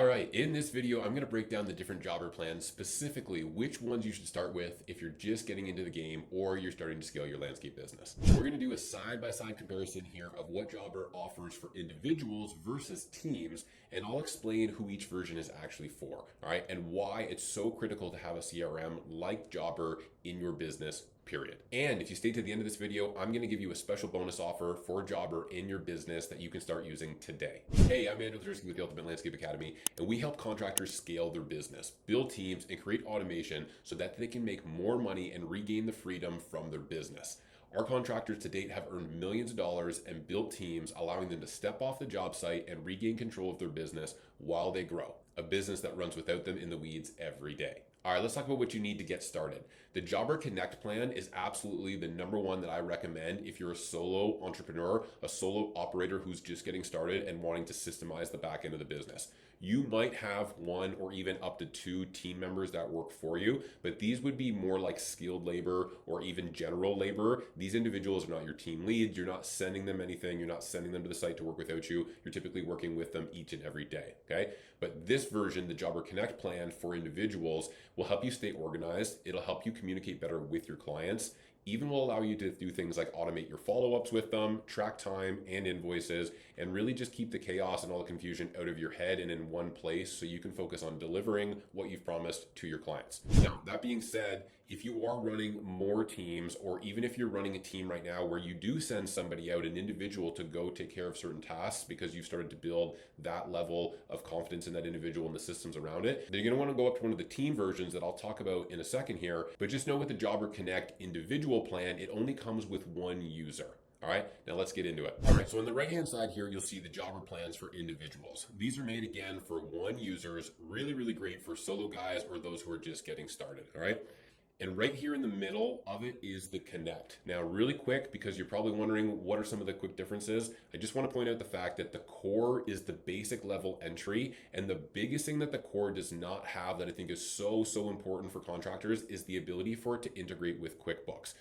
Alright, in this video, I'm going to break down the different jobber plans, specifically which ones you should start with if you're just getting into the game or you're starting to scale your landscape business. We're going to do a side-by-side comparison here of what jobber offers for individuals versus teams, and I'll explain who each version is actually for, alright, and why it's so critical to have a CRM like jobber in your business, period. And if you stay to the end of this video, I'm going to give you a special bonus offer for jobber in your business that you can start using today. Hey, I'm Andrew with the Ultimate Landscape Academy, and we help contractors scale their business, build teams, and create automation so that they can make more money and regain the freedom from their business. Our contractors to date have earned millions of dollars and built teams, allowing them to step off the job site and regain control of their business while they grow, a business that runs without them in the weeds every day. All right, let's talk about what you need to get started. The Jobber Connect plan is absolutely the number one that I recommend if you're a solo entrepreneur, a solo operator who's just getting started and wanting to systemize the back end of the business. You might have one or even up to two team members that work for you, but these would be more like skilled labor or even general labor. These individuals are not your team leads. You're not sending them anything. You're not sending them to the site to work without you. You're typically working with them each and every day, okay? But this version, the Jobber Connect plan for individuals, will help you stay organized. It'll help you communicate better with your clients. Even will allow you to do things like automate your follow-ups with them, track time and invoices, and really just keep the chaos and all the confusion out of your head and in one place so you can focus on delivering what you've promised to your clients. Now, that being said, if you are running more teams, or even if you're running a team right now where you do send somebody out, an individual, to go take care of certain tasks because you've started to build that level of confidence in that individual and the systems around it, then you're going to want to go up to one of the team versions that I'll talk about in a second here. But just know with the Jobber Connect individual plan, it only comes with one user. All right, now let's get into it. All right, so on the right-hand side here, you'll see the jobber plans for individuals. These are made again for one users, really, really great for solo guys or those who are just getting started, all right? And right here in the middle of it is the Connect. Now, really quick, because you're probably wondering what are some of the quick differences, I just want to point out the fact that the core is the basic level entry, and the biggest thing that the core does not have that I think is so important for contractors is the ability for it to integrate with QuickBooks.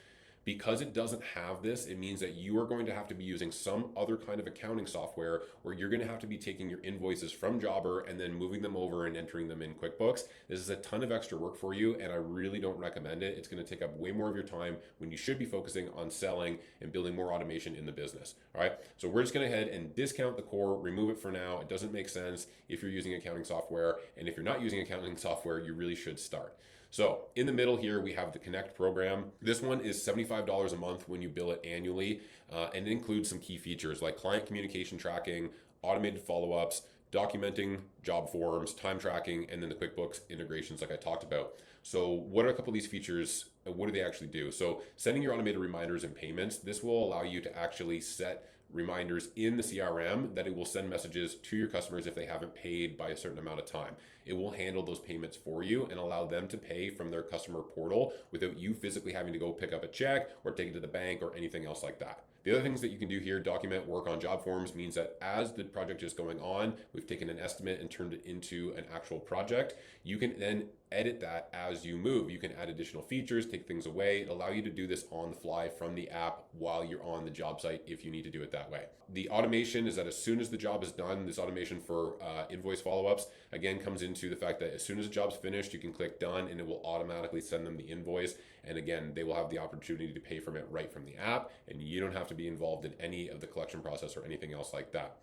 Because it doesn't have this, it means that you are going to have to be using some other kind of accounting software where you're going to have to be taking your invoices from Jobber and then moving them over and entering them in QuickBooks. This is a ton of extra work for you, and I really don't recommend it. It's going to take up way more of your time when you should be focusing on selling and building more automation in the business. All right, so we're just going to head and discount the core, remove it for now. It doesn't make sense if you're using accounting software, and if you're not using accounting software, you really should start. So in the middle here, we have the Connect program. This one is $75 a month when you bill it annually, and it includes some key features like client communication tracking, automated follow-ups, documenting job forms, time tracking, and then the QuickBooks integrations like I talked about. So what are a couple of these features? What do they actually do? So sending your automated reminders and payments, this will allow you to actually set reminders in the CRM that it will send messages to your customers if they haven't paid by a certain amount of time. It will handle those payments for you and allow them to pay from their customer portal without you physically having to go pick up a check or take it to the bank or anything else like that. The other things that you can do here, document work on job forms, means that as the project is going on, we've taken an estimate and turned it into an actual project. You can then edit that as you move. You can add additional features, take things away, allow you to do this on the fly from the app while you're on the job site if you need to do it that way. The automation is that as soon as the job is done, this automation for invoice follow-ups, again, comes into the fact that as soon as the job's finished, you can click done and it will automatically send them the invoice. And again, they will have the opportunity to pay from it right from the app, and you don't have to be involved in any of the collection process or anything else like that.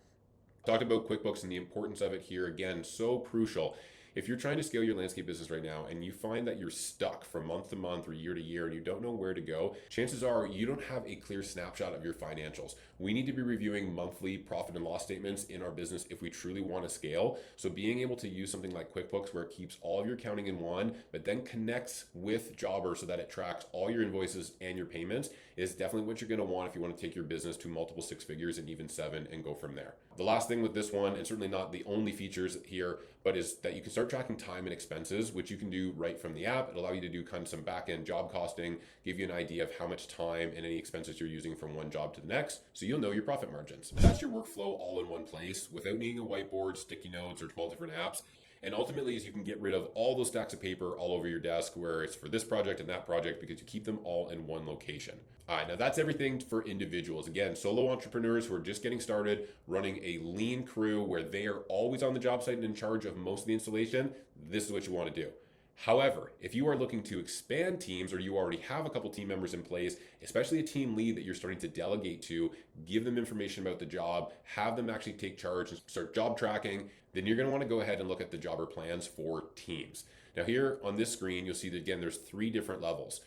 Talked about QuickBooks and the importance of it here. Again, so crucial. If you're trying to scale your landscape business right now and you find that you're stuck from month to month or year to year and you don't know where to go, chances are you don't have a clear snapshot of your financials. We need to be reviewing monthly profit and loss statements in our business if we truly want to scale. So being able to use something like QuickBooks where it keeps all of your accounting in one, but then connects with Jobber so that it tracks all your invoices and your payments is definitely what you're going to want if you want to take your business to multiple six figures and even seven and go from there. The last thing with this one, and certainly not the only features here, but is that you can start tracking time and expenses, which you can do right from the app. It'll allow you to do kind of some back-end job costing, give you an idea of how much time and any expenses you're using from one job to the next, so you'll know your profit margins. That's your workflow all in one place without needing a whiteboard, sticky notes, or 12 different apps. And ultimately is you can get rid of all those stacks of paper all over your desk where it's for this project and that project because you keep them all in one location. All right, now that's everything for individuals. Again, solo entrepreneurs who are just getting started, running a lean crew where they are always on the job site and in charge of most of the installation, this is what you want to do. However, if you are looking to expand teams or you already have a couple team members in place, especially a team lead that you're starting to delegate to, give them information about the job, have them actually take charge and start job tracking, then you're going to want to go ahead and look at the jobber plans for teams. Now here on this screen, you'll see that again, there's 3 different levels.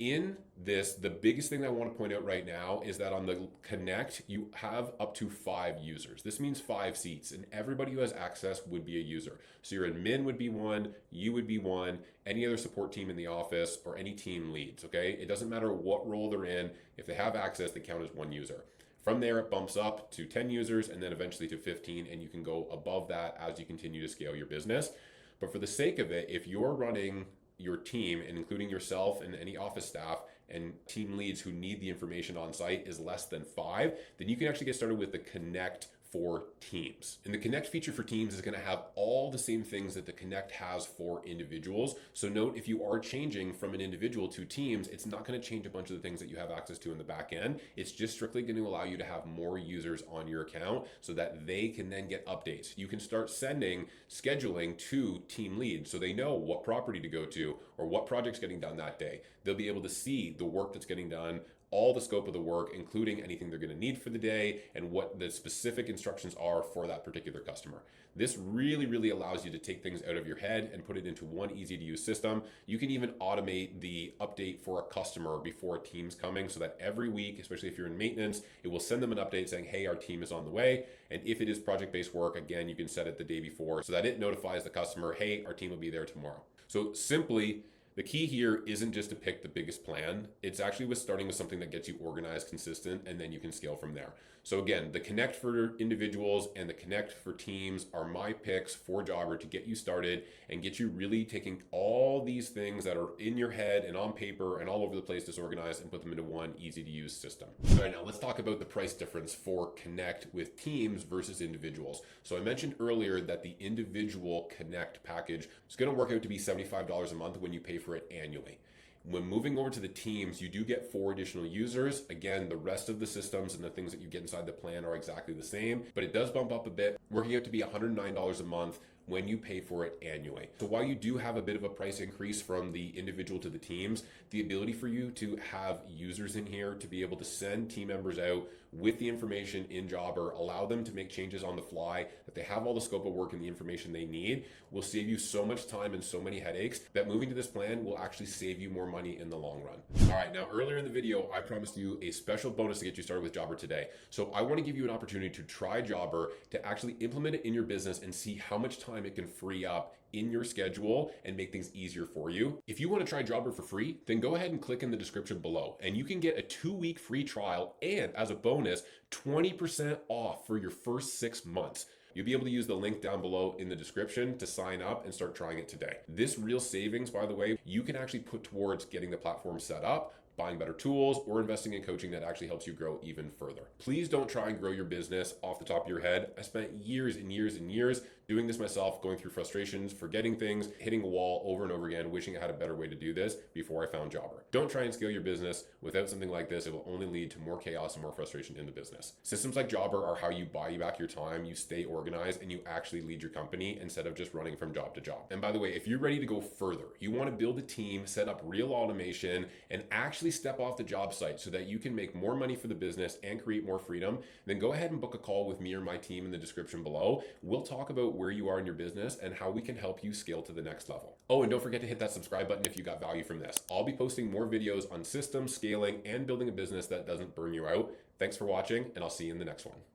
In this, the biggest thing that I want to point out right now is that on the Connect, you have up to 5 users. This means 5 seats, and everybody who has access would be a user. So your admin would be 1, you would be 1, any other support team in the office, or any team leads, okay? It doesn't matter what role they're in. If they have access, they count as 1 user. From there, it bumps up to 10 users and then eventually to 15, and you can go above that as you continue to scale your business. But for the sake of it, if you're running your team, and including yourself and any office staff and team leads who need the information on site is less than 5, then you can actually get started with the Connect for Teams. And the Connect feature for Teams is going to have all the same things that the Connect has for individuals. So note, if you are changing from an individual to teams, it's not going to change a bunch of the things that you have access to in the back end. It's just strictly going to allow you to have more users on your account so that they can then get updates. You can start sending scheduling to team leads so they know what property to go to or what project's getting done that day. They'll be able to see the work that's getting done, all the scope of the work, including anything they're going to need for the day and what the specific instructions are for that particular customer. This really allows you to take things out of your head and put it into one easy to use system. You can even automate the update for a customer before a team's coming so that every week, especially if you're in maintenance, it will send them an update saying, hey, our team is on the way. And if it is project-based work, again, you can set it the day before so that it notifies the customer, hey, our team will be there tomorrow. So simply, the key here isn't just to pick the biggest plan. It's actually starting with something that gets you organized, consistent, and then you can scale from there. So again, the Connect for individuals and the Connect for teams are my picks for Jobber to get you started and get you really taking all these things that are in your head and on paper and all over the place disorganized and put them into one easy to use system. All right, now let's talk about the price difference for Connect with teams versus individuals. So I mentioned earlier that the individual Connect package is going to work out to be $75 a month when you pay for it annually. When moving over to the teams, you do get 4 additional users. Again, the rest of the systems and the things that you get inside the plan are exactly the same, but it does bump up a bit, working out to be $109 a month when you pay for it annually. So while you do have a bit of a price increase from the individual to the teams, the ability for you to have users in here to be able to send team members out with the information in Jobber, allow them to make changes on the fly, that they have all the scope of work and the information they need, will save you so much time and so many headaches that moving to this plan will actually save you more money in the long run. All right, now earlier in the video, I promised you a special bonus to get you started with Jobber today. So I want to give you an opportunity to try Jobber, to actually implement it in your business and see how much time it can free up in your schedule and make things easier for you. If you want to try Jobber for free, then go ahead and click in the description below and you can get a 2-week free trial and as a bonus, 20% off for your first 6 months. You'll be able to use the link down below in the description to sign up and start trying it today. This real savings, by the way, you can actually put towards getting the platform set up, buying better tools, or investing in coaching that actually helps you grow even further. Please don't try and grow your business off the top of your head. I spent years and years and years doing this myself, going through frustrations, forgetting things, hitting a wall over and over again, wishing I had a better way to do this before I found Jobber. Don't try and scale your business without something like this. It will only lead to more chaos and more frustration in the business. Systems like Jobber are how you buy back your time, you stay organized, and you actually lead your company instead of just running from job to job. And by the way, if you're ready to go further, you want to build a team, set up real automation, and actually step off the job site so that you can make more money for the business and create more freedom, then go ahead and book a call with me or my team in the description below. We'll talk about where you are in your business and how we can help you scale to the next level. Oh, and don't forget to hit that subscribe button if you got value from this. I'll be posting more videos on systems, scaling, and building a business that doesn't burn you out. Thanks for watching, and I'll see you in the next one.